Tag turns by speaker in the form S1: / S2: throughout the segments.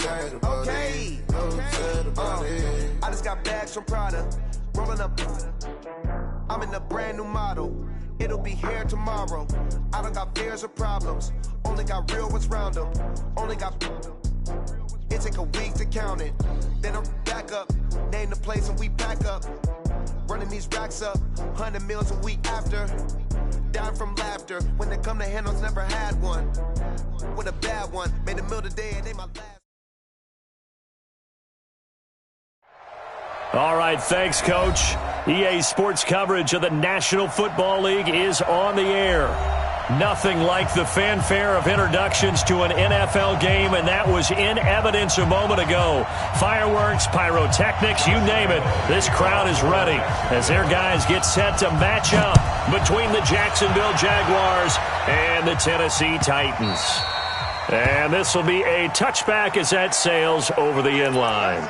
S1: Okay. I just got bags from Prada, rolling up. I'm in a brand new model. It'll be here tomorrow. I don't got fears or problems. Only got real ones round them. Only got. It take a week to count it. Then I'm back up. Name the place and we pack up. Running these racks up. 100 meals a week after. Down from laughter. When they come to handles, never had one. With a bad one. Made a meal today and they my last.
S2: All right, thanks, Coach. EA Sports coverage of the National Football League is on the air. Nothing like the fanfare of introductions to an NFL game, and that was in evidence a moment ago. Fireworks, pyrotechnics, you name it. This crowd is ready as their guys get set to match up between the Jacksonville Jaguars and the Tennessee Titans. And this will be a touchback as that sails over the inline.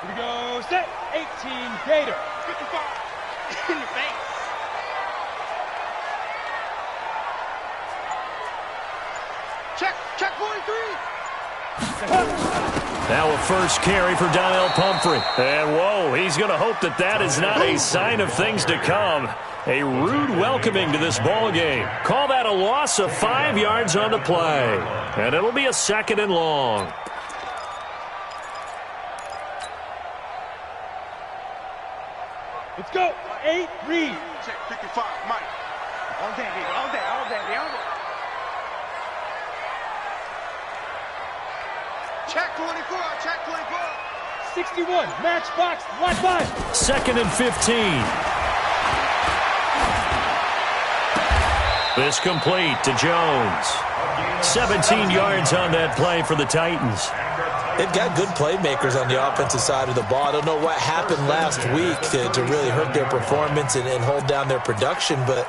S3: Here we go, set, 18, Gator. 55, in the face. Check 43.
S2: Now a first carry for Donnell Pumphrey. And whoa, he's going to hope that that is not a sign of things to come. A rude welcoming to this ball game. Call that a loss of 5 yards on the play. And it'll be a 2nd and long.
S3: Let's go. 8, read.
S4: Check 55, Mike.
S3: All day, baby. All day.
S4: Check 24, check 24.
S3: 61, match box, line 5.
S2: 2nd and 15. This complete to Jones. 17 yards on that play for the Titans.
S5: They've got good playmakers on the offensive side of the ball. I don't know what happened last week to really hurt their performance and hold down their production, but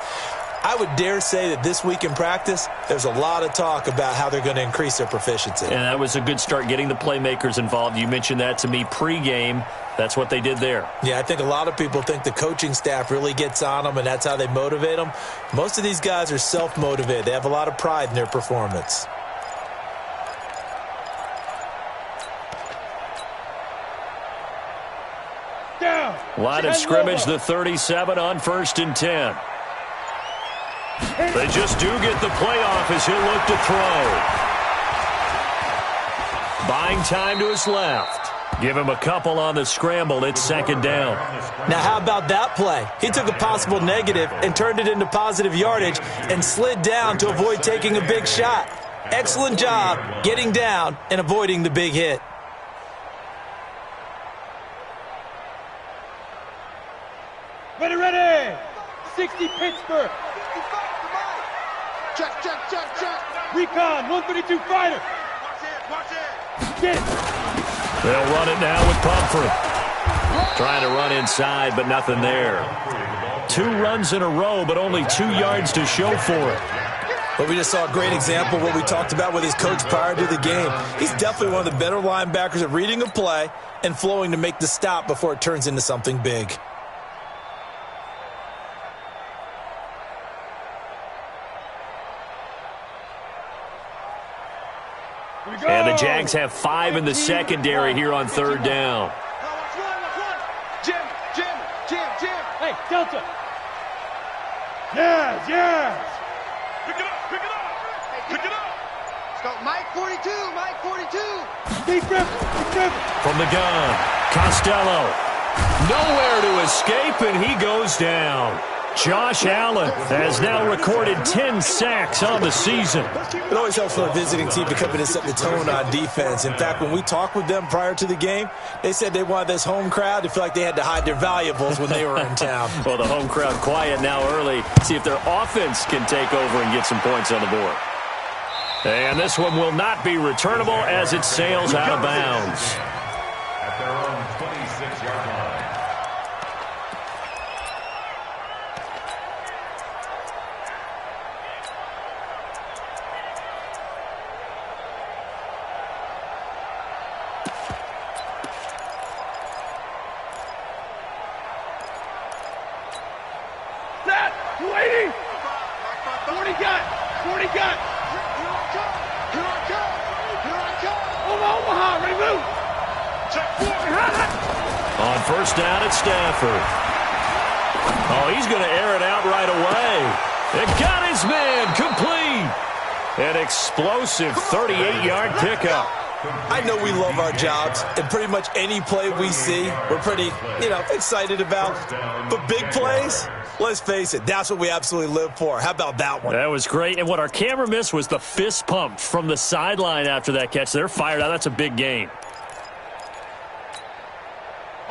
S5: I would dare say that this week in practice, there's a lot of talk about how they're going to increase their proficiency.
S2: And that was a good start, getting the playmakers involved. You mentioned that to me pregame. That's what they did there.
S5: Yeah, I think a lot of people think the coaching staff really gets on them, and that's how they motivate them. Most of these guys are self-motivated. They have a lot of pride in their performance.
S3: Down.
S2: Line of scrimmage, the 37 on 1st and 10. They just do get the play off as he'll look to throw. Buying time to his left. Give him a couple on the scramble. It's 2nd down.
S5: Now, how about that play? He took a possible negative and turned it into positive yardage and slid down to avoid taking a big shot. Excellent job getting down and avoiding the big hit.
S3: Ready. 60, Pittsburgh.
S4: Check.
S3: Recon, 132 fighter.
S4: Watch it.
S3: Get it.
S2: They'll run it now with Pumphrey. Trying to run inside, but nothing there. 2 runs in a row, but only 2 yards to show for it.
S5: But we just saw a great example of what we talked about with his coach prior to the game. He's definitely one of the better linebackers at reading a play and flowing to make the stop before it turns into something big.
S2: And the Jags have 5 in the secondary here on 3rd down.
S4: Jim.
S3: Hey, Delta. Yes.
S4: Pick it up. Let's go. Mike 42.
S3: Big Griffin.
S2: From the gun, Costello. Nowhere to escape, and he goes down. Josh Allen has now recorded 10 sacks on the season.
S5: It always helps for a visiting team to come in and set the tone on defense. In fact, when we talked with them prior to the game, they said they wanted this home crowd to feel like they had to hide their valuables when they were in town.
S2: Well, the home crowd quiet now early. See if their offense can take over and get some points on the board. And this one will not be returnable as it sails out of bounds. 26-yard line.
S3: Set! 280! 40 gun! 40 gun! Omaha, ready, move!
S2: On first down, it's Stafford. Oh, he's going to air it out right away. It got his man complete. An explosive 38-yard pickup.
S5: I know we love our jobs, and pretty much any play we see, we're pretty, excited about. But big plays, let's face it, that's what we absolutely live for. How about that one?
S2: That was great. And what our camera missed was the fist pump from the sideline after that catch. They're fired out. That's a big gain.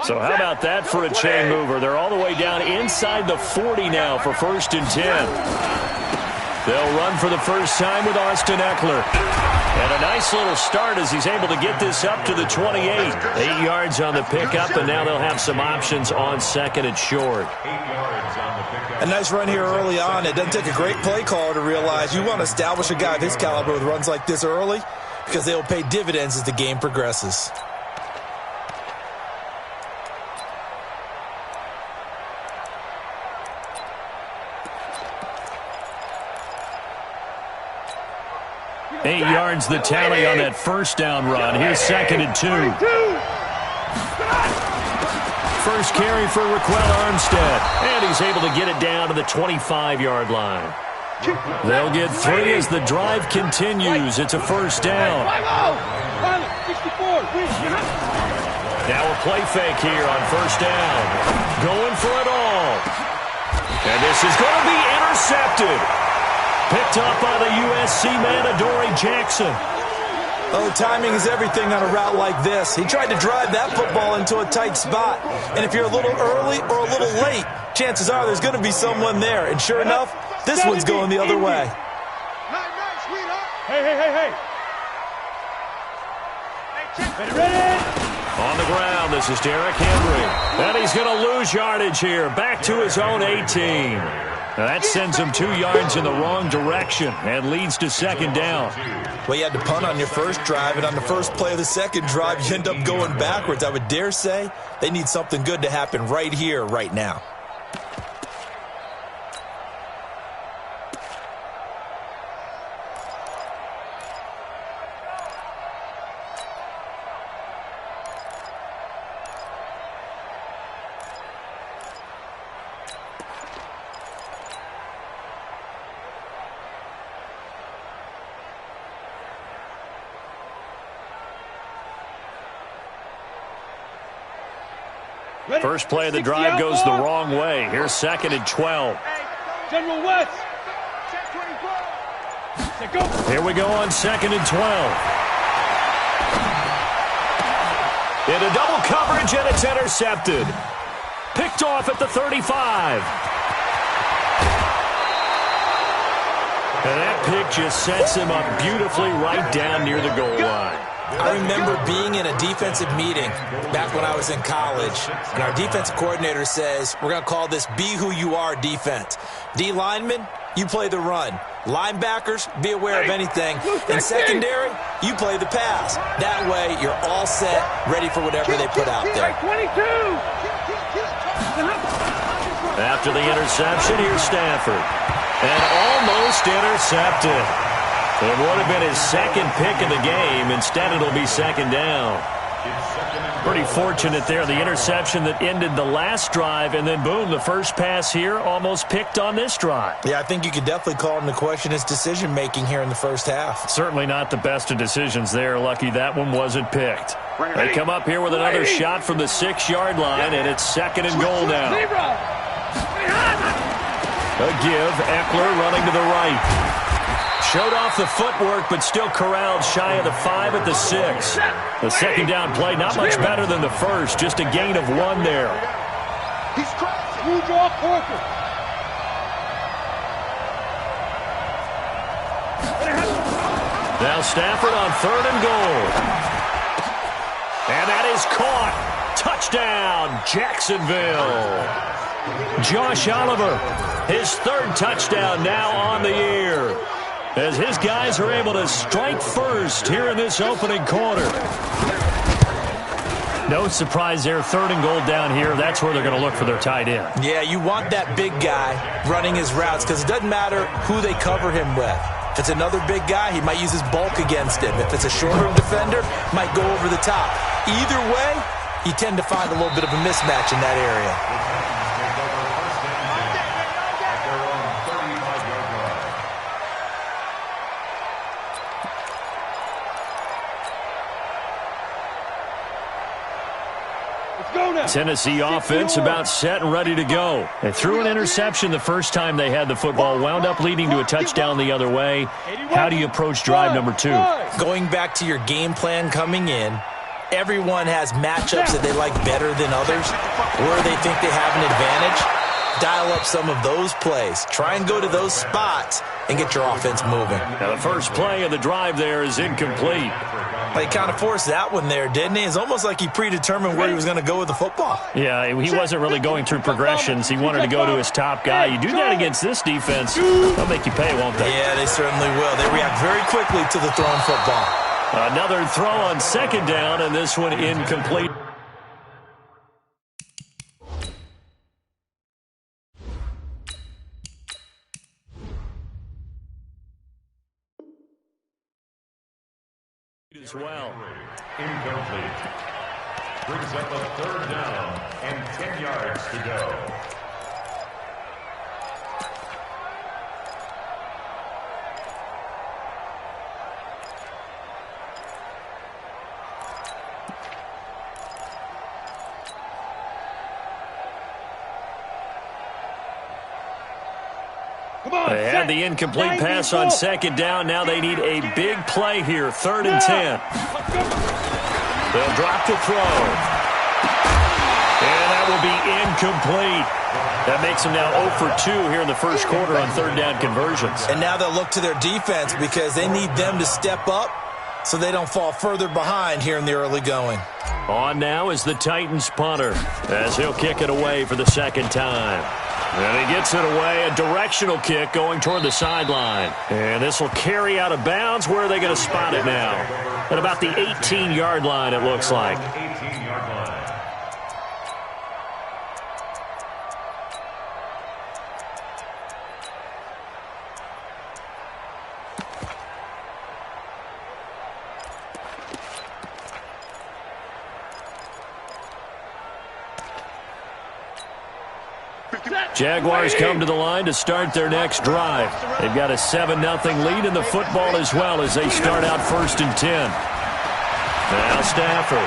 S2: So how about that for a chain mover? They're all the way down inside the 40 now for 1st and 10. They'll run for the first time with Austin Eckler. And a nice little start as he's able to get this up to the 28. 8 yards on the pickup, and now they'll have some options on 2nd and short.
S5: A nice run here early on. It doesn't take a great play caller to realize you want to establish a guy of his caliber with runs like this early because they will pay dividends as the game progresses.
S2: Eight yards the tally on that first down run. Here's 2nd and 2. First carry for Raquel Armstead. And he's able to get it down to the 25-yard line. They'll get 3 as the drive continues. It's a first down. Now a play fake here on first down. Going for it all. And this is going to be intercepted. Picked up by the USC man, Adoree Jackson.
S5: Oh, timing is everything on a route like this. He tried to drive that football into a tight spot. And if you're a little early or a little late, chances are there's going to be someone there. And sure enough, this one's going the other way.
S3: Hey. Ready?
S2: On the ground, this is Derrick Henry. And he's going to lose yardage here. Back to his own 18. Now that sends him 2 yards in the wrong direction and leads to 2nd down.
S5: Well, you had to punt on your first drive, and on the first play of the second drive, you end up going backwards. I would dare say they need something good to happen right here, right now.
S2: First play of the drive goes the wrong way. Here's 2nd and 12.
S3: General West.
S2: Here we go on 2nd and 12. Into double coverage, and it's intercepted. Picked off at the 35. And that pick just sets him up beautifully right down near the goal line.
S5: I remember being in a defensive meeting back when I was in college, and our defensive coordinator says, we're going to call this Be Who You Are defense. D linemen, you play the run. Linebackers, be aware of anything. And secondary, you play the pass. That way, you're all set, ready for whatever they put out there.
S3: 22.
S2: After the interception, here's Stafford. And almost intercepted. It would have been his 2nd pick of the game. Instead, it'll be 2nd down. Pretty fortunate there. The interception that ended the last drive, and then, boom, the first pass here almost picked on this drive.
S5: Yeah, I think you could definitely call into question his decision-making here in the first half.
S2: Certainly not the best of decisions there. Lucky that one wasn't picked. They come up here with another shot from the 6-yard line, and it's 2nd and goal now. A give, Eckler running to the right. Showed off the footwork, but still corralled shy of the 5 at the 6. The 2nd down play, not much better than the first, just a gain of 1 there.
S3: You draw Corker.
S2: Now Stafford on 3rd and goal. And that is caught. Touchdown, Jacksonville. Josh Oliver, his third touchdown now on the year, as his guys are able to strike first here in this opening quarter. No surprise there, 3rd and goal down here. That's where they're going to look for their tight end.
S5: Yeah, you want that big guy running his routes because it doesn't matter who they cover him with. If it's another big guy, he might use his bulk against him. If it's a shorter defender, might go over the top. Either way, you tend to find a little bit of a mismatch in that area.
S2: Tennessee offense about set and ready to go. They threw an interception the first time they had the football, wound up leading to a touchdown the other way. How do you approach drive number 2?
S5: Going back to your game plan coming in, everyone has matchups that they like better than others, where they think they have an advantage. Dial up some of those plays. Try and go to those spots and get your offense moving.
S2: Now the first play of the drive there is incomplete.
S5: He kind of forced that one there, didn't he? It's almost like he predetermined where he was going to go with the football.
S2: Yeah, he wasn't really going through progressions. He wanted to go to his top guy. You do that against this defense, they'll make you pay, won't they?
S5: Yeah, they certainly will. They react very quickly to the thrown football.
S2: Another throw on 2nd down, and this one incomplete. As well.
S6: Incomplete. Brings up a 3rd down and 10 yards to go.
S2: They had the incomplete pass on 2nd down. Now they need a big play here. 3rd and 10. They'll drop the throw. And that will be incomplete. That makes them now 0 for 2 here in the first quarter on 3rd down conversions.
S5: And now they'll look to their defense because they need them to step up so they don't fall further behind here in the early going.
S2: On now is the Titans punter as he'll kick it away for the 2nd time. And he gets it away, a directional kick going toward the sideline. And this will carry out of bounds. Where are they going to spot it now? At about the 18-yard line, it looks like. Jaguars come to the line to start their next drive. They've got a 7-0 lead in the football as well as they start out 1st and 10. Now Stafford.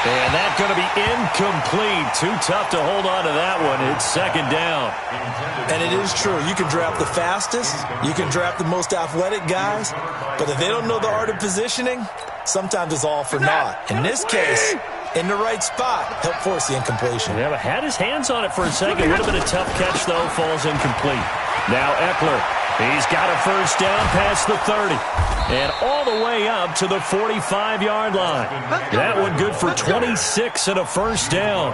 S2: And that's going to be incomplete. Too tough to hold on to that one. It's 2nd down.
S5: And it is true. You can draft the fastest. You can draft the most athletic guys. But if they don't know the art of positioning, sometimes it's all for naught. In this case, in the right spot, help force the incompletion.
S2: Yeah, but had his hands on it for a second. Would have been a tough catch, though. Falls incomplete. Now Eckler. He's got a 1st down past the 30. And all the way up to the 45-yard line. That one good for 26 and a 1st down.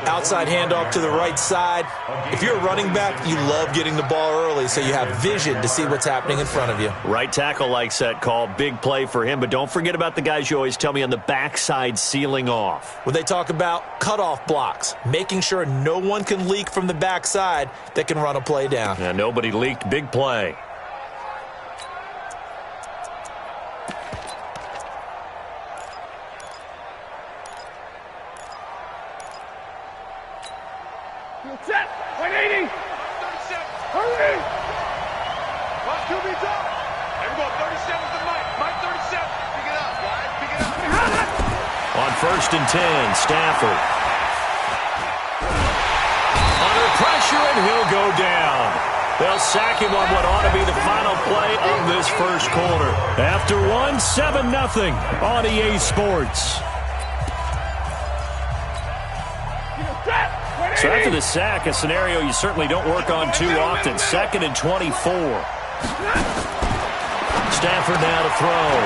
S5: Outside handoff to the right side. If you're a running back, you love getting the ball early so you have vision to see what's happening in front of you.
S2: Right tackle likes that call. Big play for him. But don't forget about the guys you always tell me on the backside sealing off.
S5: When they talk about cutoff blocks, making sure no one can leak from the backside that can run a play down.
S2: Yeah, nobody leaked. Big play.
S3: Set. 180.
S4: 37.
S3: Hurry.
S4: Well, QB's up. There we go. 37 to Mike. Mike 37. Pick it up, guys. Pick it up.
S2: On 1st and 10, Stafford. Under pressure, and he'll go down. They'll sack him on what ought to be the final play of this first quarter. After one, 7-0 on EA Sports. So after the sack, a scenario you certainly don't work on too often. 2nd and 24. Stafford now to throw.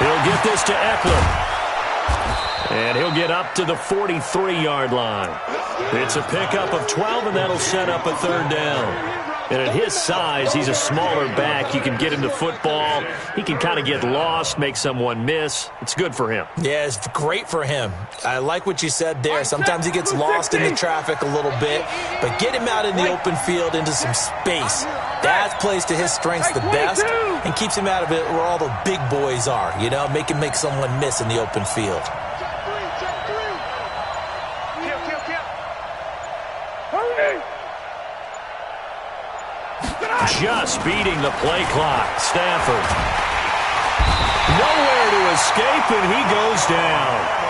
S2: He'll get this to Eckler. And he'll get up to the 43-yard line. It's a pickup of 12, and that'll set up a third down. And at his size, he's a smaller back. You can get into football. He can kind of get lost, make someone miss. It's good for him.
S5: Yeah, it's great for him. I like what you said there. Sometimes he gets lost in the traffic a little bit, but get him out in the open field into some space. That plays to his strengths the best and keeps him out of it where all the big boys are, you know, make him make someone miss in the open field.
S2: Just beating the play clock. Stafford. Nowhere to escape, and he goes down.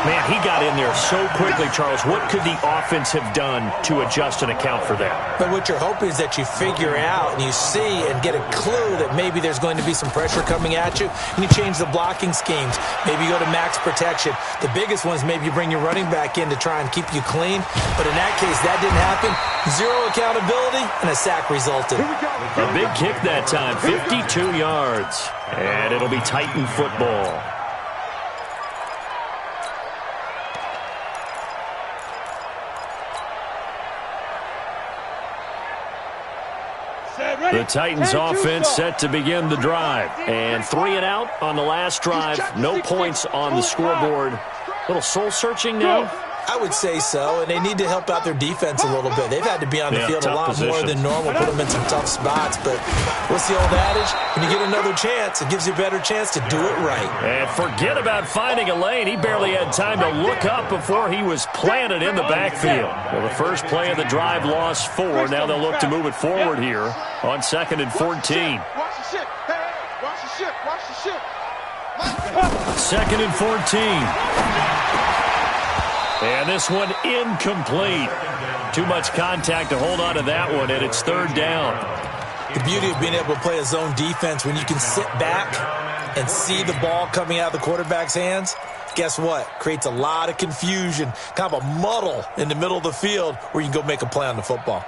S2: Man, he got in there so quickly, Charles. What could the offense have done to adjust and account for that?
S5: But what you're hoping is that you figure out and you see and get a clue that maybe there's going to be some pressure coming at you, and you change the blocking schemes. Maybe you go to max protection. The biggest one is maybe you bring your running back in to try and keep you clean. But in that case, that didn't happen. Zero accountability, and a sack resulted.
S2: A big kick that time, 52 yards. And it'll be Titan football. The Titans offense set to begin the drive. And 3 and out on the last drive. No points on the scoreboard. A little soul-searching now.
S5: I would say so, and they need to help out their defense a little bit. They've had to be on the field a lot more than normal, put them in some tough spots. But what's the old adage? When you get another chance, it gives you a better chance to do it right.
S2: And forget about finding a lane. He barely had time to look up before he was planted in the backfield. Well, the first play of the drive lost 4. Now they'll look to move it forward here on 2nd and 14.
S4: Watch the ship. Hey, watch the ship. Watch the ship.
S2: 2nd and 14. And this one incomplete. Too much contact to hold on to that one, and it's 3rd down.
S5: The beauty of being able to play a zone defense when you can sit back and see the ball coming out of the quarterback's hands, guess what? Creates a lot of confusion, kind of a muddle in the middle of the field where you can go make a play on the football.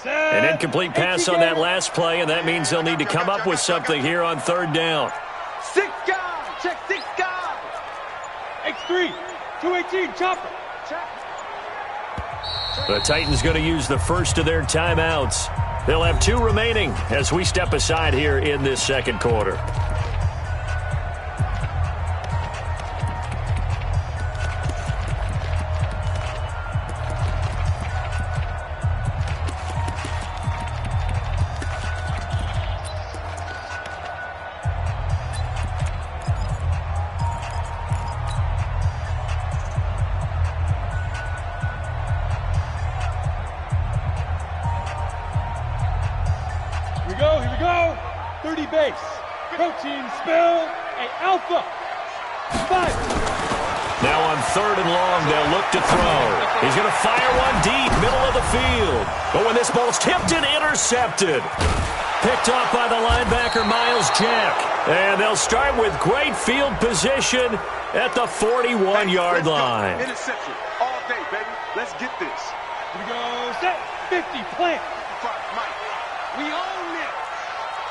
S2: An incomplete pass on that last play, and that means they'll need to come up with something here on 3rd down.
S3: 6 guys. Check 6 guys. X3. 218. Chopper.
S2: The Titans going to use the first of their timeouts. They'll have 2 remaining as we step aside here in this 2nd quarter.
S3: Here we go. 30 base. Protein spill. A alpha. 5.
S2: Now on 3rd and long, they'll look to throw. He's going to fire one deep, middle of the field. But when this ball's tipped and intercepted. Picked off by the linebacker, Miles Jack. And they'll start with great field position at the 41-yard line.
S4: Interception all day, baby. Let's get this.
S3: Here we go. Set. 50. Plant.
S4: Mike. We own it.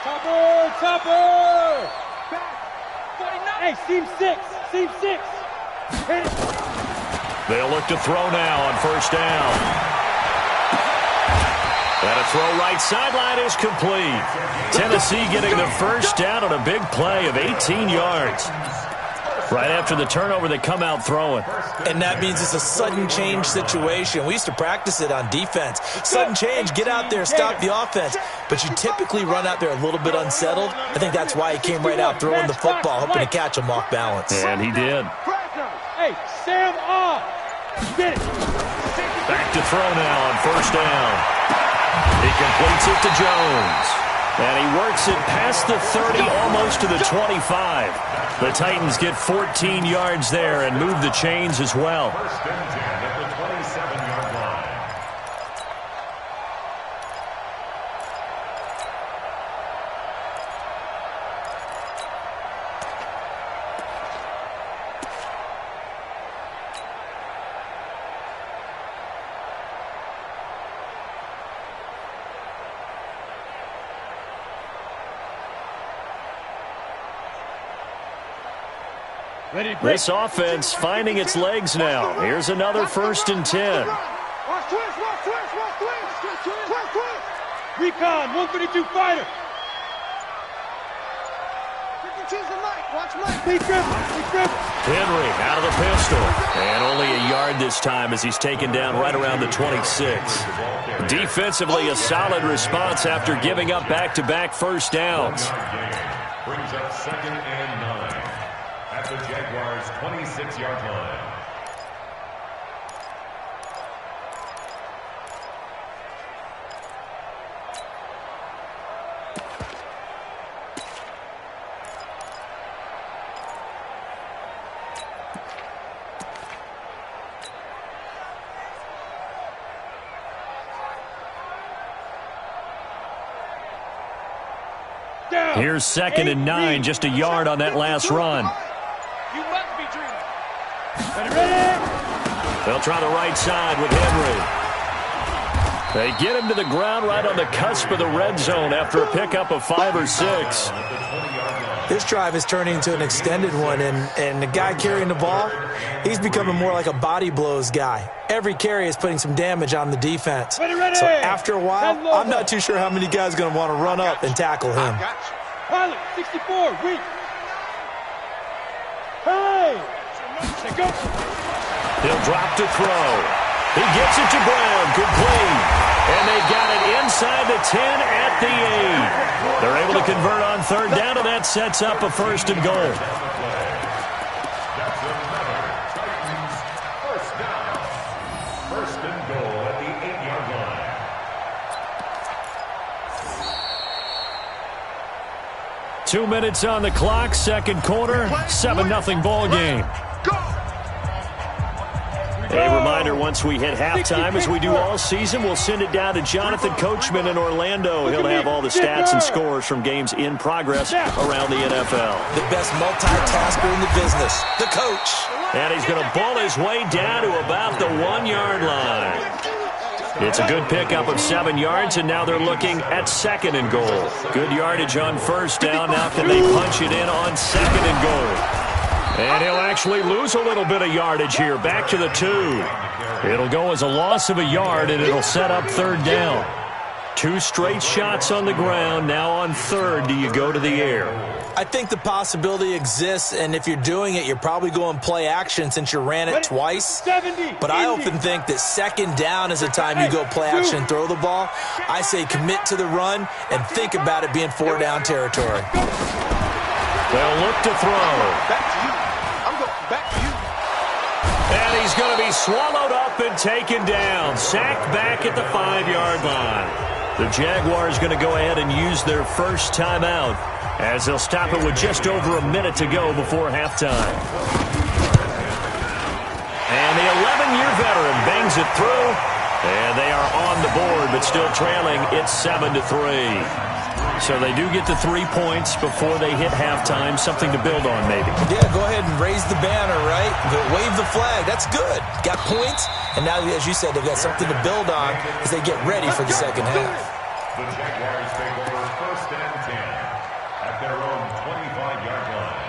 S3: Topper. Topper. Back. 49. Hey, seam 6. Seam 6. Hit it.
S2: They'll look to throw now on 1st down. And a throw right sideline is complete. Tennessee getting the 1st down on a big play of 18 yards. Right after the turnover, they come out throwing.
S5: And that means it's a sudden change situation. We used to practice it on defense. Sudden change, get out there, stop the offense. But you typically run out there a little bit unsettled. I think that's why he came right out throwing the football, hoping to catch him off balance.
S2: And he did.
S3: Hey, Sam off. Get it.
S2: Back to throw now on 1st down. He completes it to Jones. And he works it past the 30, almost to the 25. The Titans get 14 yards there and move the chains as well.
S6: 1st and 10 at the 27-yard line.
S2: This offense finding its legs now. Here's another 1st and 10.
S3: Recon, 132 fighter.
S2: Henry out of the pistol. And only a yard this time as he's taken down right around the 26. Defensively, a solid response after giving up back-to-back first downs.
S6: Brings up 2nd and 9 at the Jaguars' 26-yard line.
S2: Here's 2nd and 9, just a yard on that last run.
S3: You must be dreaming. Ready?
S2: They'll try the right side with Henry. They get him to the ground right on the cusp of the red zone after a pickup of 5 or 6.
S5: This drive is turning into an extended one, and the guy carrying the ball, he's becoming more like a body blows guy. Every carry is putting some damage on the defense.
S3: Ready.
S5: So after a while, I'm not too sure how many guys are going to want to run up and tackle him.
S3: Pilot, 64, weak. Hey! Go.
S2: He'll drop to throw. He gets it to Brown, complete. And they've got it inside the 10 at the 8. They're able to convert on 3rd down, and that sets up a 1st and goal.
S6: That's another Titans 1st down. 1st and goal at the 8-yard line.
S2: Two minutes on the clock, 2nd quarter, 7-0 ball game. A reminder, once we hit halftime, as we do all season, we'll send it down to Jonathan Coachman in Orlando. He'll have all the stats and scores from games in progress around the NFL.
S5: The best multitasker in the business, the coach.
S2: And he's going to bull his way down to about the 1-yard line. It's a good pickup of 7 yards, and now they're looking at 2nd and goal. Good yardage on 1st down. Now can they punch it in on 2nd and goal? And he'll actually lose a little bit of yardage here, back to the 2. It'll go as a loss of a yard, and it'll set up 3rd down. 2 straight shots on the ground. Now on 3rd, do you go to the air?
S5: I think the possibility exists, and if you're doing it, you're probably going play action since you ran it twice. But I often think that 2nd down is the time you go play action and throw the ball. I say commit to the run and think about it being 4-down territory.
S2: They'll look to throw.
S4: Back to you. I'm going back to you.
S2: And he's going to be swallowed up and taken down. Sacked back at the 5-yard line. The Jaguars going to go ahead and use their first timeout as they'll stop it with just over a minute to go before halftime. And the 11-year veteran bangs it through. And they are on the board, but still trailing. It's 7-3. So they do get the 3 points before they hit halftime. Something to build on, maybe.
S5: Yeah, go ahead and raise the banner, right? Wave the flag. That's good. Got points, and now, as you said, they've got something to build on as they get ready for the second half.
S6: The Jaguars take over 1st and 10 at their own 25-yard line.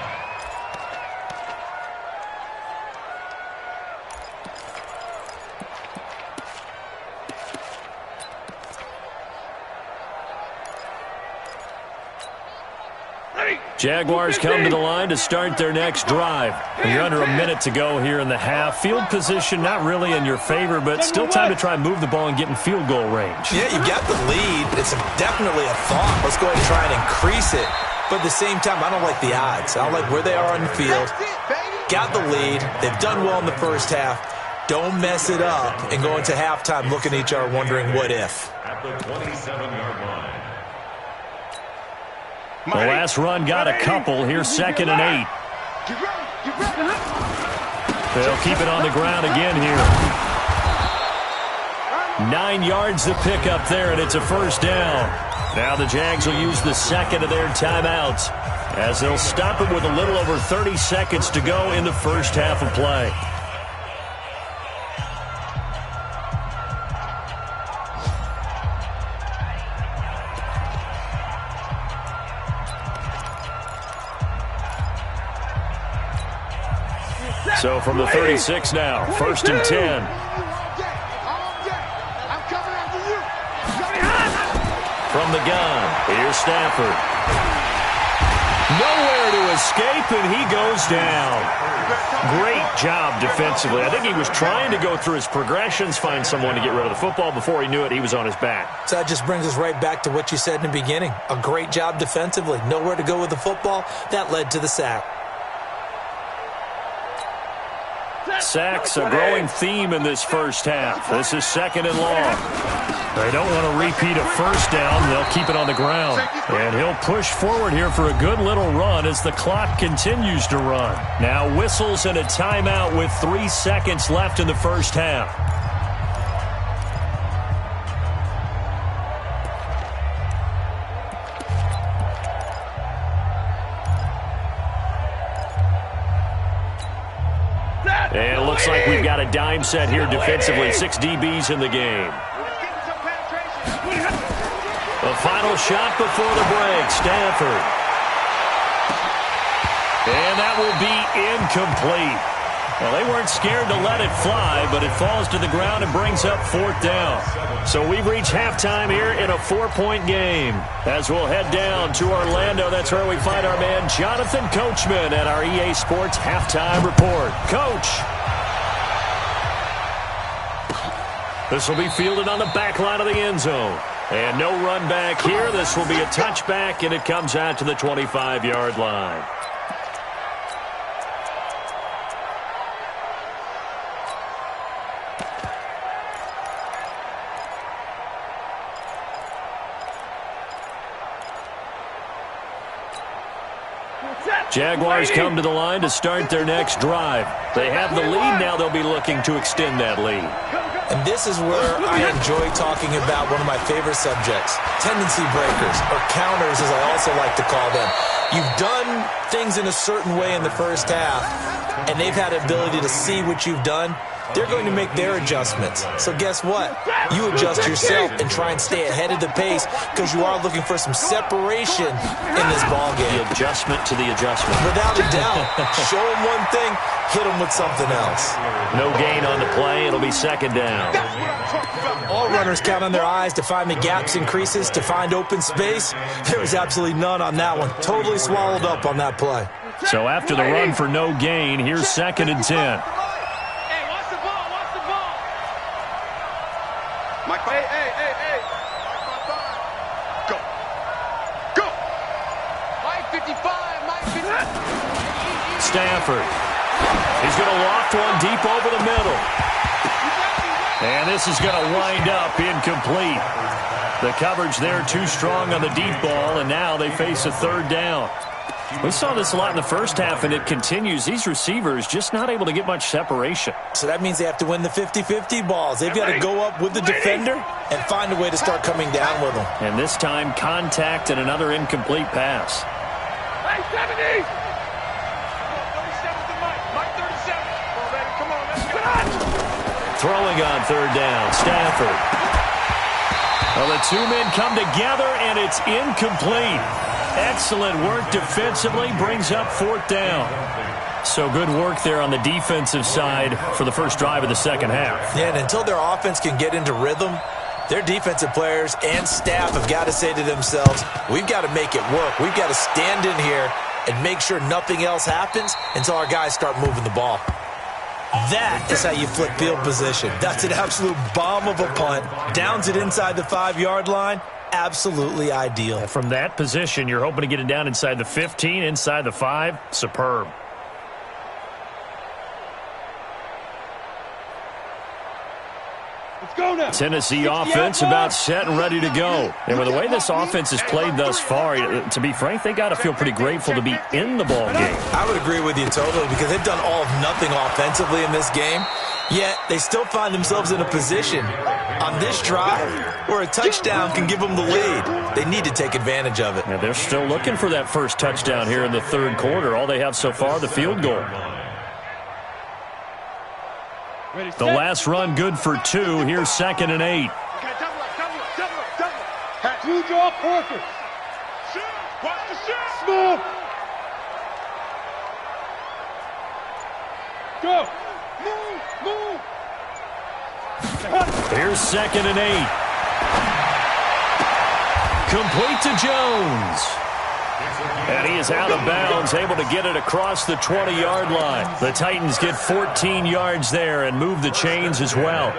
S2: Jaguars come to the line to start their next drive. You're under a minute to go here in the half. Field position not really in your favor, but still time to try and move the ball and get in field goal range.
S5: Yeah, you've got the lead. It's definitely a thought. Let's go ahead and try and increase it. But at the same time, I don't like the odds. I don't like where they are on the field. Got the lead. They've done well in the first half. Don't mess it up and go into halftime looking at each other wondering what if.
S6: At the 27-yard line.
S2: The last run got a couple. Here's 2nd and 8. They'll keep it on the ground again here. 9 yards to pick up there, and it's a 1st down. Now the Jags will use the 2nd of their timeouts as they'll stop it with a little over 30 seconds to go in the first half of play. So from the 36 now, 1st and 10. From the gun, here's Stafford. Nowhere to escape, and he goes down. Great job defensively. I think he was trying to go through his progressions, find someone to get rid of the football. Before he knew it, he was on his back.
S5: So that just brings us right back to what you said in the beginning. A great job defensively. Nowhere to go with the football. That led to the sack.
S2: Sacks, a growing theme in this first half. This is 2nd and long. They don't want to repeat a first down. They'll keep it on the ground. And he'll push forward here for a good little run as the clock continues to run. Now whistles and a timeout with 3 seconds left in the first half. And it looks like we've got a dime set here defensively. 6 DBs in the game. The final shot before the break, Stafford. And that will be incomplete. Well, they weren't scared to let it fly, but it falls to the ground and brings up 4th down. So we've reached halftime here in a 4-point game. As we'll head down to Orlando, that's where we find our man Jonathan Coachman at our EA Sports Halftime Report. Coach. This will be fielded on the back line of the end zone. And no run back here. This will be a touchback, and it comes out to the 25-yard line. Jaguars come to the line to start their next drive. They have the lead. Now they'll be looking to extend that lead.
S5: And this is where I enjoy talking about one of my favorite subjects, tendency breakers, or counters as I also like to call them. You've done things in a certain way in the first half, and they've had the ability to see what you've done. They're going to make their adjustments. So guess what? You adjust yourself and try and stay ahead of the pace because you are looking for some separation in this ball game.
S2: The adjustment to the adjustment.
S5: Without a doubt. Show them one thing, hit them with something else.
S2: No gain on the play. It'll be 2nd down.
S5: All runners count on their eyes to find the gaps and creases, to find open space. There was absolutely none on that one. Totally swallowed up on that play.
S2: So after the run for no gain, here's 2nd and 10.
S4: Hey. Go. Go. Mike 55, Mike 55.
S2: Stafford. He's going to loft one deep over the middle. And this is going to wind up incomplete. The coverage there too strong on the deep ball, and now they face a 3rd down. We saw this a lot in the first half, and it continues. These receivers just not able to get much separation.
S5: So that means they have to win the 50-50 balls. They've got to go up with the defender and find a way to start coming down with them.
S2: And this time, contact and another incomplete pass.
S4: Hey, 70! 37's the Mike. Mike 37. Come on, baby. Come on, let's go.
S2: Throwing on 3rd down, Stafford. Well, the 2 men come together, and it's incomplete. Excellent work defensively, brings up 4th down. So good work there on the defensive side for the first drive of the second half.
S5: Yeah, and until their offense can get into rhythm, their defensive players and staff have got to say to themselves, we've got to make it work. We've got to stand in here and make sure nothing else happens until our guys start moving the ball. That is how you flip field position. That's an absolute bomb of a punt. Downs it inside the 5-yard line. Absolutely ideal.
S2: From that position, you're hoping to get it down inside the 15, inside the 5. Superb.
S3: Let's go now.
S2: Tennessee offense about set and ready to go. And with the way this offense has played thus far, to be frank, they got to feel pretty grateful to be in the ball game.
S5: I would agree with you totally because they've done all of nothing offensively in this game. Yet they still find themselves in a position on this drive where a touchdown can give them the lead. They need to take advantage of it.
S2: And they're still looking for that first touchdown here in the 3rd quarter. All they have so far, the field goal. The last run good for 2. Here's 2nd and 8.
S3: Two draw quarters.
S4: Watch the shot.
S3: Small. Go. Move.
S2: Here's 2nd and 8. Complete to Jones. And he is out of bounds, able to get it across the 20-yard line. The Titans get 14 yards there and move the chains as well.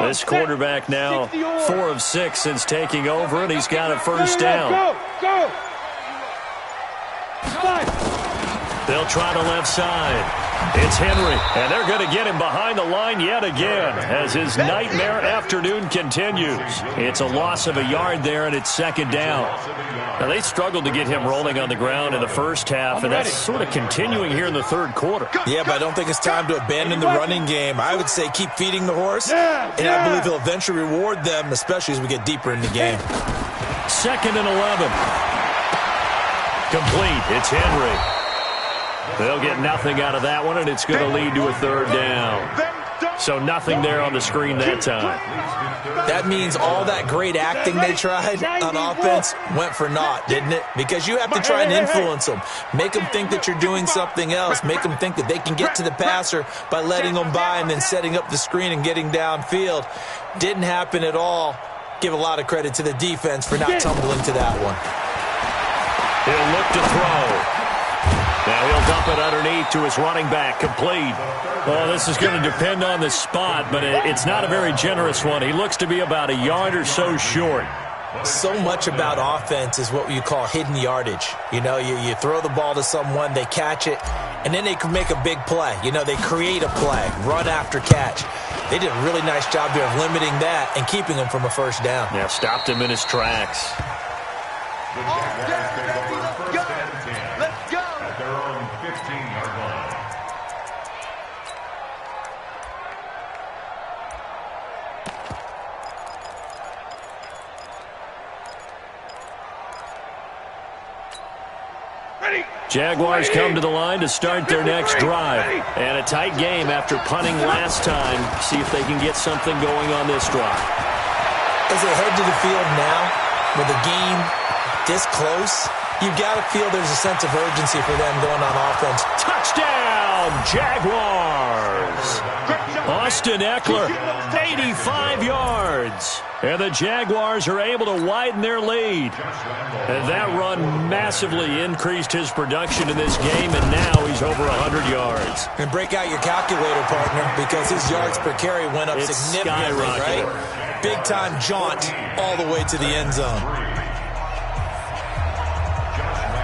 S2: This quarterback now 4 of 6 since taking over, and he's got a first down.
S3: Go.
S2: They'll try the left side. It's Henry, and they're going to get him behind the line yet again as his nightmare afternoon continues. It's a loss of a yard there, and it's 2nd down. Now, they struggled to get him rolling on the ground in the first half, and that's sort of continuing here in the 3rd quarter.
S5: Yeah, but I don't think it's time to abandon the running game. I would say keep feeding the horse, and I believe he'll eventually reward them, especially as we get deeper in the game.
S2: 2nd and 11. Complete. It's Henry. They'll get nothing out of that one, and it's going to lead to a 3rd down. So nothing there on the screen that time.
S5: That means all that great acting they tried on offense went for naught, didn't it? Because you have to try and influence them. Make them think that you're doing something else. Make them think that they can get to the passer by letting them by and then setting up the screen and getting downfield. Didn't happen at all. Give a lot of credit to the defense for not tumbling to that one.
S2: He'll look to throw. Now he'll dump it underneath to his running back, complete. Well, this is going to depend on the spot, but it's not a very generous one. He looks to be about a yard or so short.
S5: So much about offense is what you call hidden yardage. You know, you throw the ball to someone, they catch it, and then they can make a big play. You know, they create a play, run after catch. They did a really nice job there of limiting that and keeping him from a first down.
S2: Yeah, stopped him in his tracks. Jaguars come to the line to start their next drive. And a tight game after punting last time. See if they can get something going on this drive.
S5: As they head to the field now, with the game this close, you've got to feel there's a sense of urgency for them going on offense.
S2: Touchdown, Jaguars! Austin Eckler, 85 yards. And the Jaguars are able to widen their lead. And that run massively increased his production in this game, and now he's over 100 yards.
S5: And break out your calculator, partner, because his yards per carry went up significantly, right? Big-time jaunt all the way to the end zone.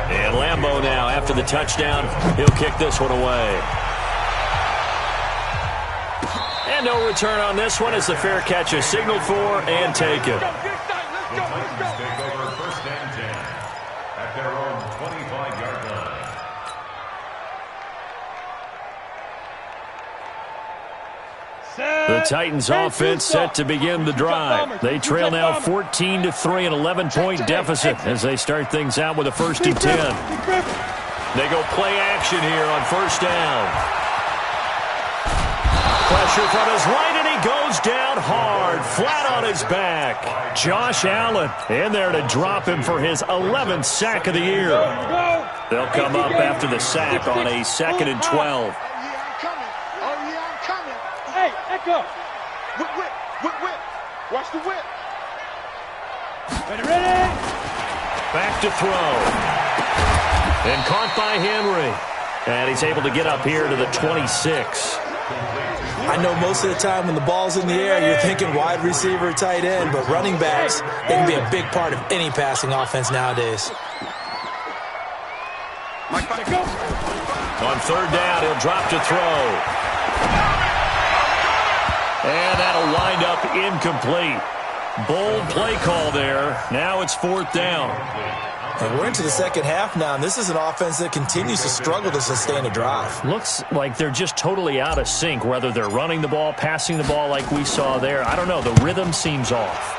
S2: And Lambeau now, after the touchdown, he'll kick this one away. And no return on this one as the fair catch is signaled for and taken.
S6: The Titans take over 1st and 10 at their own 25-yard line.
S2: The Titans offense set to begin the drive. They trail now 14-3, an 11-point deficit as they start things out with a 1st and 10. They go play action here on 1st down. Pressure from his right, and he goes down hard, flat on his back. Josh Allen in there to drop him for his 11th sack of the year. They'll come up after the sack on a 2nd and 12.
S3: Hey, Echo.
S4: Whip. Watch the whip.
S3: Ready.
S2: Back to throw. And caught by Henry. And he's able to get up here to the 26.
S5: I know most of the time when the ball's in the air, you're thinking wide receiver, tight end, but running backs, they can be a big part of any passing offense nowadays.
S4: My
S2: On third down, he'll drop to throw. And that'll wind up incomplete. Bold play call there. Now it's fourth down.
S5: And we're into the second half now, and this is an offense that continues to struggle to sustain a drive.
S2: Looks like they're just totally out of sync, whether they're running the ball, passing the ball like we saw there. I don't know. The rhythm seems off.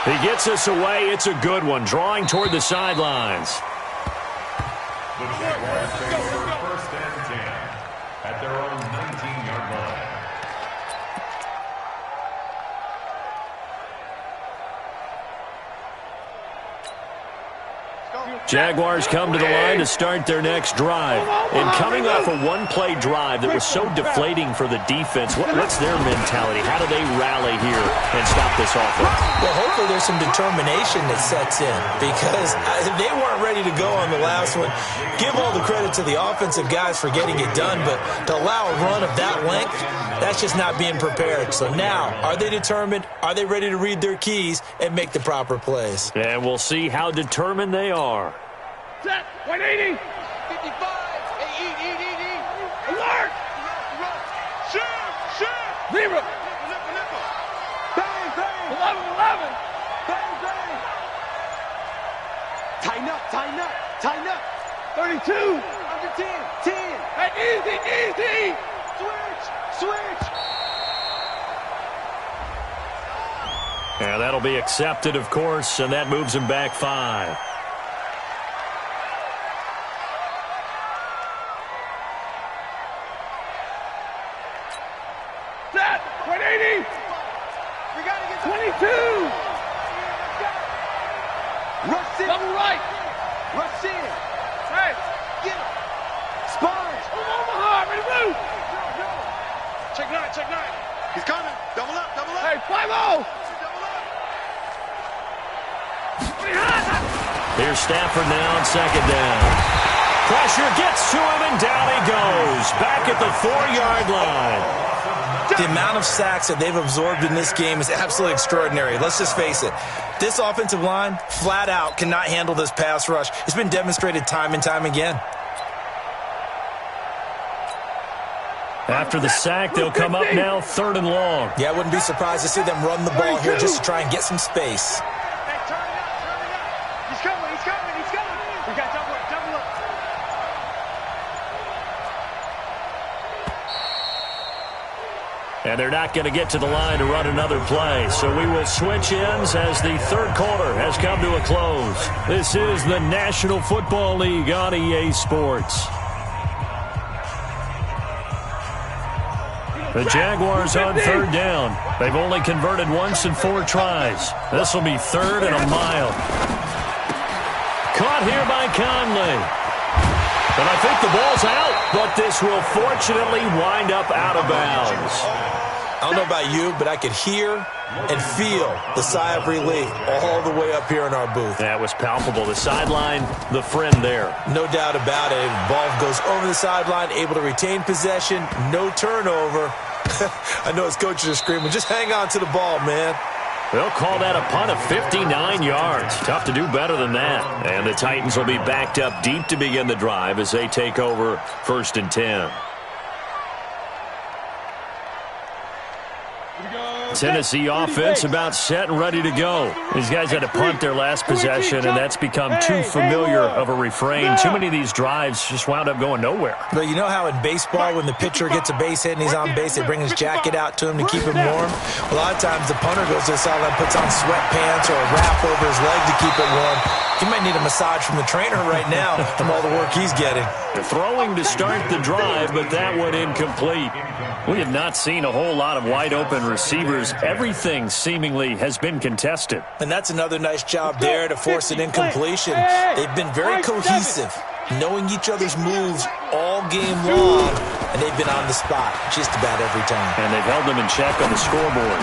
S2: He gets us away. It's a good one, drawing toward the sidelines.
S6: The Jaguars take over first and 10 at their own 19-yard line.
S2: Jaguars come to the line to start their next drive. And coming off a one-play drive that was so deflating for the defense, what's their mentality? How do they rally here and stop this offense?
S5: Well, hopefully there's some determination that sets in, because they weren't ready to go on the last one. Give all the credit to the offensive guys for getting it done, but to allow a run of that length, that's just not being prepared. So now, are they determined? Are they ready to read their keys and make the proper plays?
S2: And we'll see how determined they are.
S3: Set. 180.
S4: 55. Hey, eat.
S3: Alert.
S4: Run. Shoot.
S3: Zero.
S4: Nipple.
S3: Bang, bang. 11. Bang, bang.
S4: Tighten up.
S3: 32.
S4: Under 10.
S3: Hey, easy.
S4: Switch.
S2: And that'll be accepted, of course, and that moves him back 5.
S3: Set. 180.
S4: We got to get
S3: 22.
S4: Rush in.
S3: Double right.
S4: Rush in.
S3: Hey.
S4: Get him. Sponge.
S3: Omaha. Ready to move.
S4: Check nine. He's coming. Double up.
S3: Hey, 5-0.
S2: Here's Stafford now on second down. Pressure gets to him, and down he goes. Back at the 4-yard line.
S5: The amount of sacks that they've absorbed in this game is absolutely extraordinary. Let's just face it. This offensive line, flat out, cannot handle this pass rush. It's been demonstrated time and time again.
S2: After the sack, they'll come up now 3rd and long.
S5: Yeah, I wouldn't be surprised to see them run the ball here just to try and get some space.
S4: Hey, turn it up. He's coming. We got double up.
S2: And they're not going to get to the line to run another play. So we will switch ends as the third quarter has come to a close. This is the National Football League on EA Sports. The Jaguars on third down. They've only converted once in 4 tries. This will be 3rd and a mile. Caught here by Conley. And I think the ball's out, but this will fortunately wind up out of bounds.
S5: I don't know about you, but I could hear and feel the sigh of relief all the way up here in our booth.
S2: That was palpable. The sideline, the friend there.
S5: No doubt about it. Ball goes over the sideline, able to retain possession, no turnover. I know his coaches are screaming, just hang on to the ball, man.
S2: They'll call that a punt of 59 yards. Tough to do better than that. And the Titans will be backed up deep to begin the drive as they take over 1st and 10. Tennessee offense about set and ready to go. These guys had to punt their last possession, and that's become too familiar of a refrain. Too many of these drives just wound up going nowhere.
S5: But you know how in baseball, when the pitcher gets a base hit and he's on base, they bring his jacket out to him to keep him warm? A lot of times the punter goes to the sideline, puts on sweatpants or a wrap over his leg to keep it warm. He might need a massage from the trainer right now from all the work he's getting.
S2: Throwing to start the drive, but that one incomplete. We have not seen a whole lot of wide-open receivers. Everything seemingly has been contested.
S5: And that's another nice job there to force an incompletion. They've been very cohesive, knowing each other's moves all game long, and they've been on the spot just about every time.
S2: And they've held them in check on the scoreboard.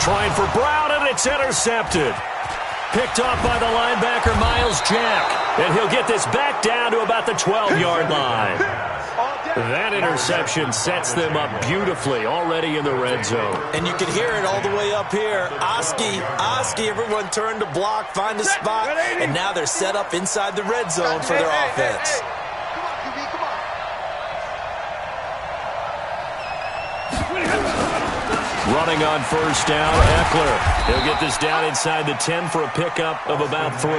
S2: Trying for Brown, and it's intercepted. Picked off by the linebacker, Miles Jack. And he'll get this back down to about the 12-yard line. That interception sets them up beautifully already in the red zone.
S5: And you can hear it all the way up here. Oski, everyone turned to block, find a spot, and now they're set up inside the red zone for their offense.
S2: Running on first down, Eckler. He'll get this down inside the 10 for a pickup of about 3.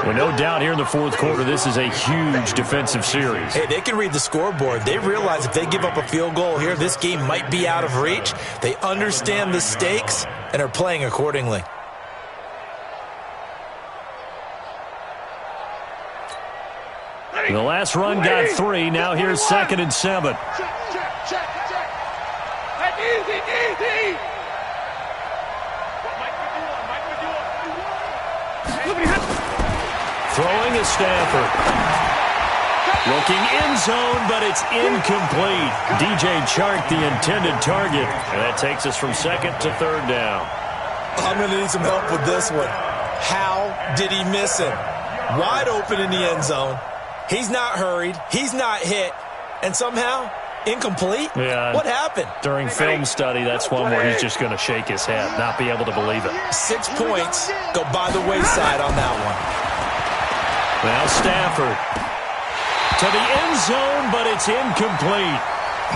S2: Well, no doubt here in the fourth quarter, this is a huge defensive series.
S5: Hey, they can read the scoreboard. They realize if they give up a field goal here, this game might be out of reach. They understand the stakes and are playing accordingly.
S2: The last run got 3. Now here's 2nd and 7.
S3: Easy.
S2: Throwing is Stafford. Looking end zone, but it's incomplete. DJ Chark, the intended target. And that takes us from 2nd to 3rd down.
S5: I'm going to need some help with this one. How did he miss him? Wide open in the end zone. He's not hurried. He's not hit. And somehow, incomplete?
S2: Yeah.
S5: What happened?
S2: During film study, that's one where he's just going to shake his head, not be able to believe it.
S5: 6 points go by the wayside on that one.
S2: Now Stafford to the end zone, but it's incomplete.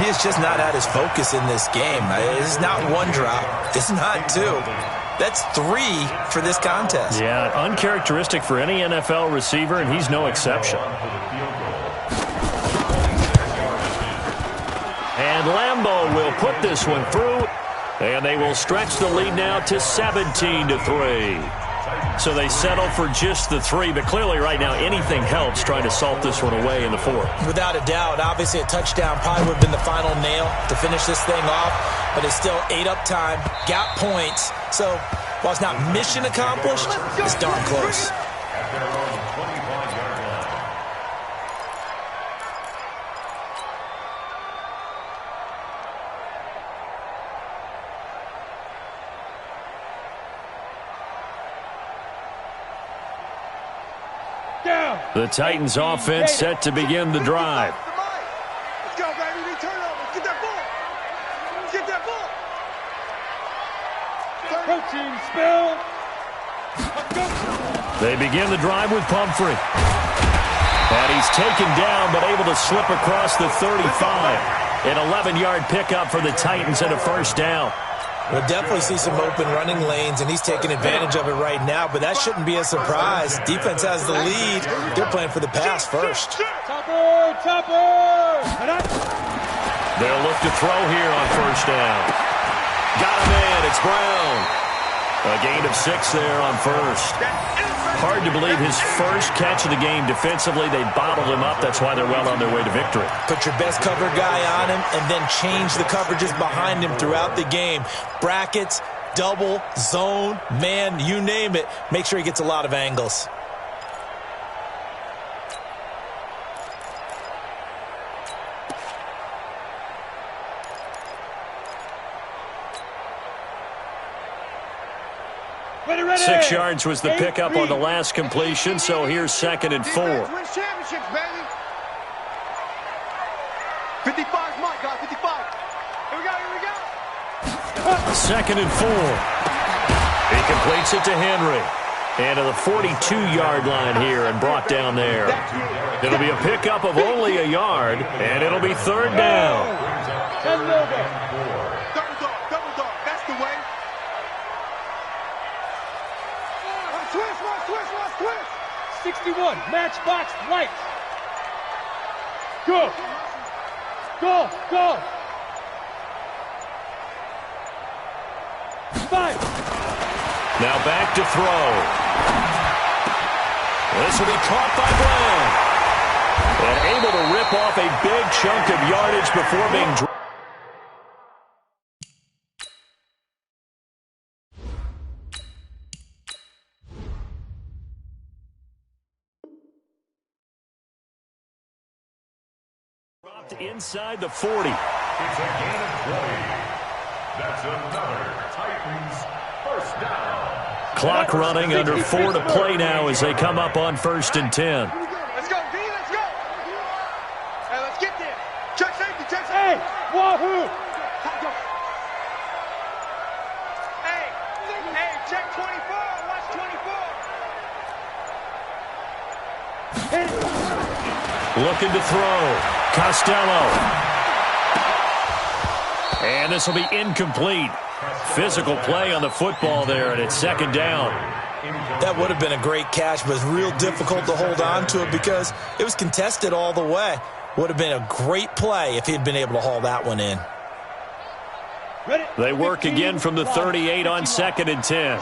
S5: He is just not at his focus in this game. It's not 1 drop. It's not 2. That's 3 for this contest.
S2: Yeah, uncharacteristic for any NFL receiver, and he's no exception. And Lambeau will put this one through, and they will stretch the lead now to 17-3. So they settle for just the 3, but clearly right now anything helps trying to salt this one away in the 4th.
S5: Without a doubt, obviously a touchdown probably would have been the final nail to finish this thing off, but it's still 8 up time, got points. So while it's not mission accomplished, it's darn close.
S2: The Titans offense set to begin the drive.
S4: Let's go, baby. Return over. Get that ball. Get that ball.
S3: Protein spill.
S2: They begin the drive with Pumphrey. And he's taken down, but able to slip across the 35. An 11-yard pickup for the Titans and a 1st down.
S5: We'll definitely see some open running lanes, and he's taking advantage of it right now, but that shouldn't be a surprise. Defense has the lead. They're playing for the pass first.
S3: Topper!
S2: They'll look to throw here on 1st down. Got him in. It's Brown. A gain of 6 there on 1st. Hard to believe his first catch of the game defensively. They bottled him up. That's why they're well on their way to victory.
S5: Put your best cover guy on him and then change the coverages behind him throughout the game. Brackets, double, zone, man, you name it. Make sure he gets a lot of angles.
S3: Ready.
S2: 6 yards was the pickup on the last completion, so here's 2nd and 4.
S4: Wins championships, baby. 55's Mike, guys. 55. Here we go.
S2: 2nd and 4. He completes it to Henry. And to the 42-yard line here and brought down there. It'll be a pickup of only a yard, and it'll be 3rd down.
S4: Double dog. That's the way. Twist.
S3: 61, matchbox light. Go. 5.
S2: Now back to throw. This will be caught by Brown. And able to rip off a big chunk of yardage before being dropped. Inside the 40.
S6: It's a gain of 20. That's another Titans 1st down.
S2: Clock running under 4 to play now as they come up on 1st and 10.
S4: Let's go, D. Let's go. Hey, let's get there. Check safety.
S3: Hey, wahoo!
S4: Hey, check 24. Watch 24.
S2: Looking to throw. Costello. And this will be incomplete. Physical play on the football there, and it's second down.
S5: That would have been a great catch, but it's real difficult to hold on to it because it was contested all the way. Would have been a great play if he'd been able to haul that one in.
S2: They work again from the 38 on 2nd and 10.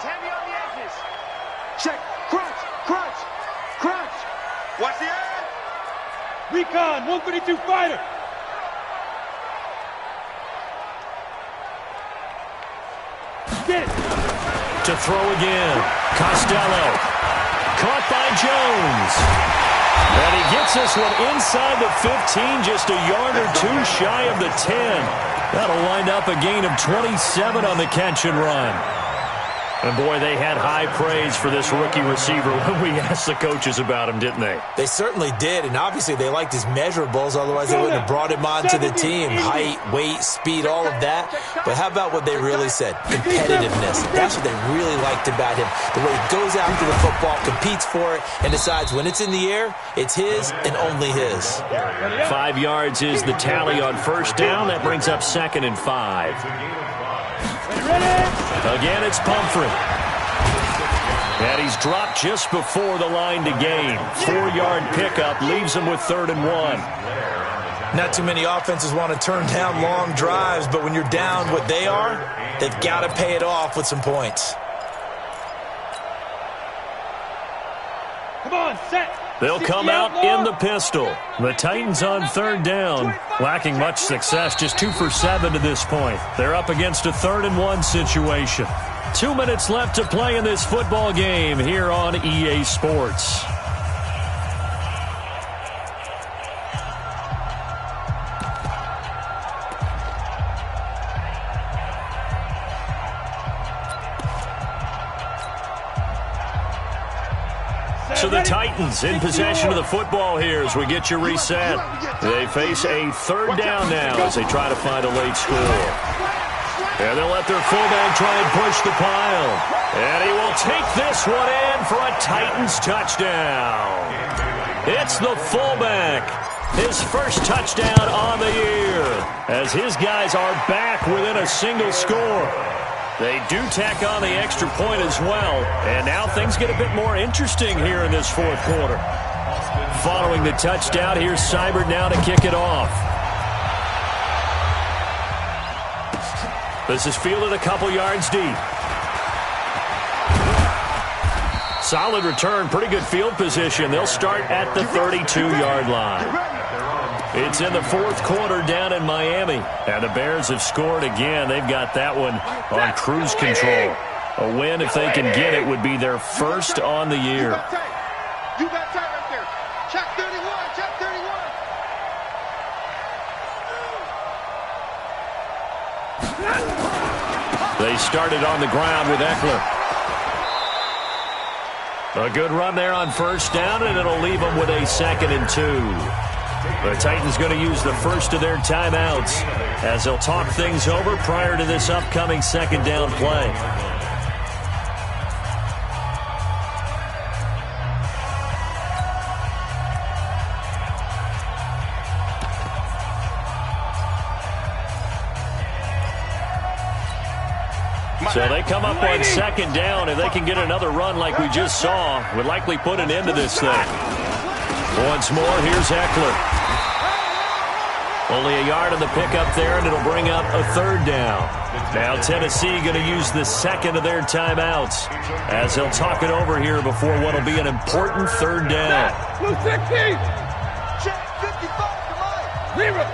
S4: Check. Crunch. Crunch. Crunch. Watch the edge.
S3: Recon, 132 fighter. Get it.
S2: To throw again. Costello. Caught by Jones. And he gets this one inside the 15, just a yard or two shy of the 10. That'll wind up a gain of 27 on the catch and run. And, boy, they had high praise for this rookie receiver when we asked the coaches about him, didn't they?
S5: They certainly did, and obviously they liked his measurables. Otherwise, they wouldn't have brought him onto the team. Height, weight, speed, all of that. But how about what they really said? Competitiveness. That's what they really liked about him. The way he goes after the football, competes for it, and decides when it's in the air, it's his and only his.
S2: 5 yards is the tally on first down. That brings up 2nd and 5. Again, it's Pumphrey. And he's dropped just before the line to gain. 4-yard pickup leaves him with 3rd and 1.
S5: Not too many offenses want to turn down long drives, but when you're down what they are, they've got to pay it off with some points.
S3: Come on, set.
S2: They'll come out in the pistol. The Titans on 3rd down, lacking much success, just 2 for 7 to this point. They're up against a 3rd and 1 situation. 2 minutes left to play in this football game here on EA Sports. So the Titans in possession of the football here as we get you reset. They face a 3rd down now as they try to find a late score. And they'll let their fullback try and push the pile. And he will take this one in for a Titans touchdown. It's the fullback. His first touchdown on the year as his guys are back within a single score. They do tack on the extra point as well, and now things get a bit more interesting here in this 4th quarter. Following the touchdown, here's Seibert now to kick it off. This is fielded a couple yards deep. Solid return, pretty good field position. They'll start at the 32-yard line. It's in the 4th quarter down in Miami. And the Bears have scored again. They've got that one on cruise control. A win, if they can get it, would be their first on the year.
S4: You got time right there. Check 31. Check 31.
S2: They started on the ground with Eckler. A good run there on first down, and it'll leave them with a 2nd and 2. The Titans going to use the first of their timeouts as they'll talk things over prior to this upcoming 2nd down play. So they come up on 2nd down. If they can get another run like we just saw, would likely put an end to this thing. Once more, here's Eckler. Only a yard on the pickup there, and it'll bring up a 3rd down. Now Tennessee going to use the 2nd of their timeouts as they'll talk it over here before what will be an important 3rd down.
S4: Blue 16. Check 55. Come on. Leave it.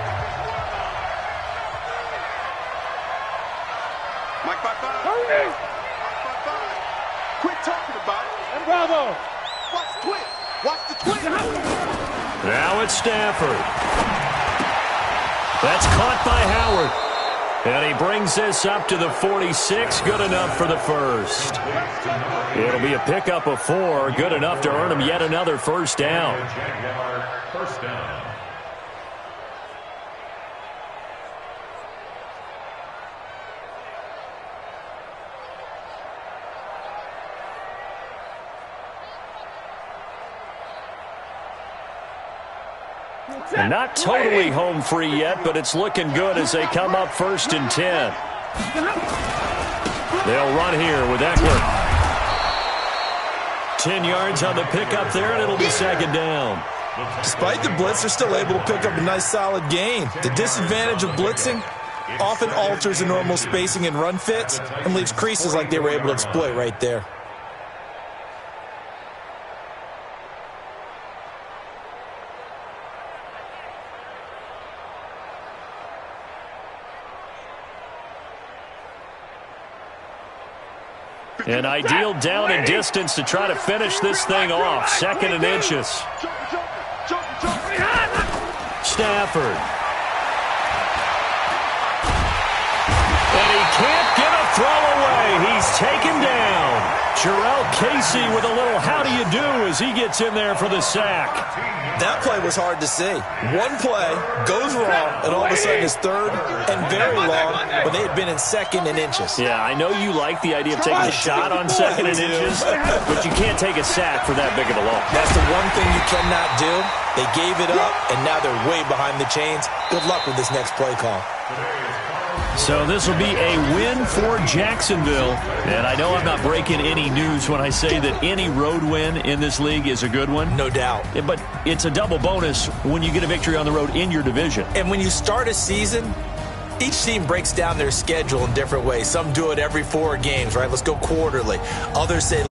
S4: Mike 5-5. Hurry. Mike 5-5. Quit talking about it.
S3: And Bravo.
S4: Watch the twit. Watch the twit.
S2: Now it's Stafford. That's caught by Howard. And he brings this up to the 46. Good enough for the first. It'll be a pickup of 4. Good enough to earn him yet another first down.
S6: First down.
S2: And not totally home free yet, but it's looking good as they come up 1st and 10. They'll run here with Eckler. 10 yards on the pickup there, and it'll be 2nd down.
S5: Despite the blitz, they're still able to pick up a nice, solid gain. The disadvantage of blitzing often alters the normal spacing and run fits and leaves creases like they were able to exploit right there.
S2: An ideal down and distance to try to finish this thing off. 2nd and inches. Stafford. And he can't get a throw away. He's taken down. Jarrell Casey with a little how do you do as he gets in there for the sack.
S5: That play was hard to see. One play goes wrong, and all of a sudden it's 3rd and very long when they had been in 2nd and inches.
S2: Yeah, I know you like the idea of taking a shot on 2nd and inches, but you can't take a sack for that big of a loss.
S5: That's the one thing you cannot do. They gave it up, and now they're way behind the chains. Good luck with this next play call.
S2: So this will be a win for Jacksonville. And I know I'm not breaking any news when I say that any road win in this league is a good one.
S5: No doubt.
S2: But it's a double bonus when you get a victory on the road in your division.
S5: And when you start a season, each team breaks down their schedule in different ways. Some do it every 4 games, right? Let's go quarterly. Others say